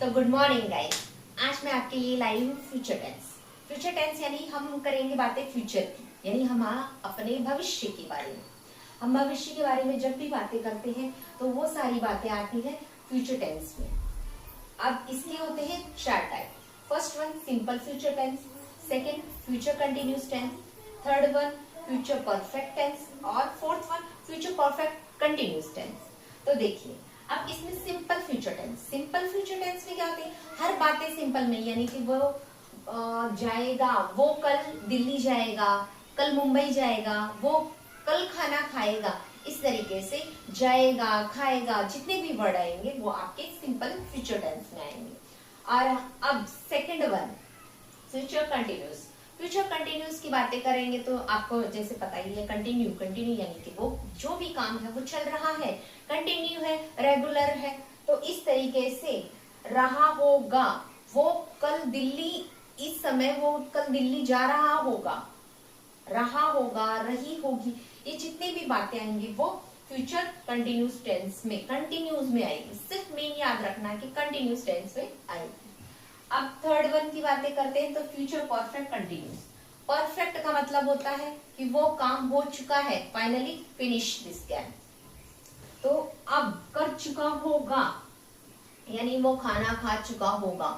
तो good morning guys. आज मैं आपके लिए लाई हूँ फ्यूचर टेंस। फ्यूचर टेंस यानी हम करेंगे बातें फ्यूचर की, यानी हम अपने भविष्य के बारे में। हम भविष्य के बारे में जब भी बातें करते हैं तो वो सारी बातें आती है फ्यूचर टेंस में। अब इसके होते हैं 4 type. First one simple future tense, second future continuous tense, third one future perfect tense और fourth one future perfect continuous tense. तो देखिए अब इसमें सिंपल फ्यूचर टेंस में क्या होती है, हर बातें सिंपल में, यानी कि वो जाएगा, वो कल दिल्ली जाएगा, कल मुंबई जाएगा, वो कल खाना खाएगा, इस तरीके से जाएगा, खाएगा, जितने भी वर्ड आएंगे वो आपके सिंपल फ्यूचर टेंस में आएंगे। और अब second one future continuous. Future continuous की बातें करेंगे तो आपको जैसे पता ही है, कंटिन्यू यानी कि वो जो भी काम है वो चल रहा है, कंटिन्यू है, रेगुलर है। तो इस तरीके से रहा होगा, वो कल दिल्ली, इस समय वो कल दिल्ली जा रहा होगा, रहा होगा, रही होगी, ये जितने भी बातें आएंगी वो फ्यूचर कंटिन्यूस टेंस में, कंटिन्यूस में आएगी। सिर्फ मेन याद रखना कि कंटिन्यूस टेंस में आएगी। अब थर्ड वन की बातें करते हैं तो फ्यूचर परफेक्ट कंटिन्यूस। परफेक्ट का मतलब होता है कि वो काम हो चुका है, फाइनली फिनिश दिस कैम। तो अब कर चुका होगा यानी वो खाना खा चुका होगा,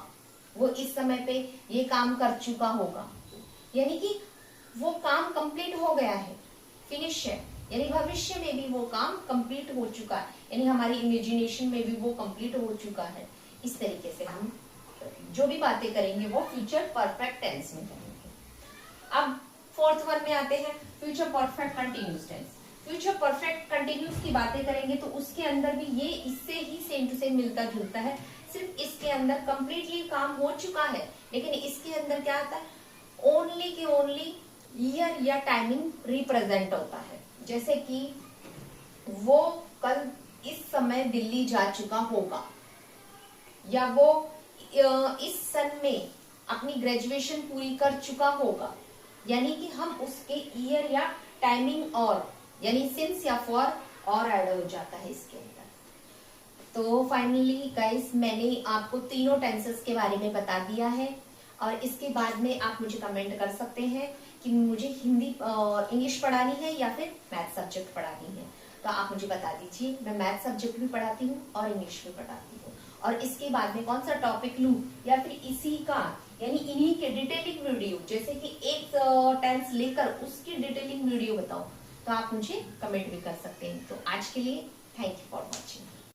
वो इस समय पे ये काम कर चुका होगा, यानी कि वो काम कंप्लीट हो गया है, फिनिश है, यानी भविष्य में भी वो काम कंप्लीट हो चुका है, यानी हमारी इमेजिनेशन में भी वो कंप्लीट हो चुका है। इस तरीके से हम जो भी बातें करेंगे वो फ्यूचर परफेक्ट टेंस में करेंगे। अब फोर्थ वन में आते हैं future perfect continuous tense. Future perfect continuous की बातें करेंगे तो उसके अंदर भी ये इससे ही सेम टू सेम मिलता जुलता है, सिर्फ इसके अंदर कंप्लीटली काम हो चुका है, लेकिन इसके अंदर क्या आता है, ओनली की ओनली ईयर या टाइमिंग रिप्रेजेंट होता है। जैसे कि वो कल इस समय दिल्ली जा चुका होगा, या वो इस सन में अपनी ग्रेजुएशन पूरी कर चुका होगा, यानी कि हम उसके ईयर या टाइमिंग और यानी सिंस या फॉर और ऐड हो जाता है इसके अंदर। तो फाइनली गाइस मैंने आपको तीनों टेंसेस के बारे में बता दिया है, और इसके बाद में आप मुझे कमेंट कर सकते हैं कि मुझे हिंदी इंग्लिश पढ़ानी है या फिर मैथ सब्जेक्ट पढ़ानी है। तो आप मुझे बता दीजिए, मैं मैथ सब्जेक्ट भी पढ़ाती हूँ और इंग्लिश भी पढ़ाती हूँ, और इसके बाद में कौन सा टॉपिक लूं, या फिर इसी का यानी इन्हीं के डिटेलिंग वीडियो, जैसे कि एक टेंस लेकर उसकी डिटेलिंग वीडियो बताऊं, तो आप मुझे कमेंट भी कर सकते हैं। तो आज के लिए थैंक यू फॉर वॉचिंग।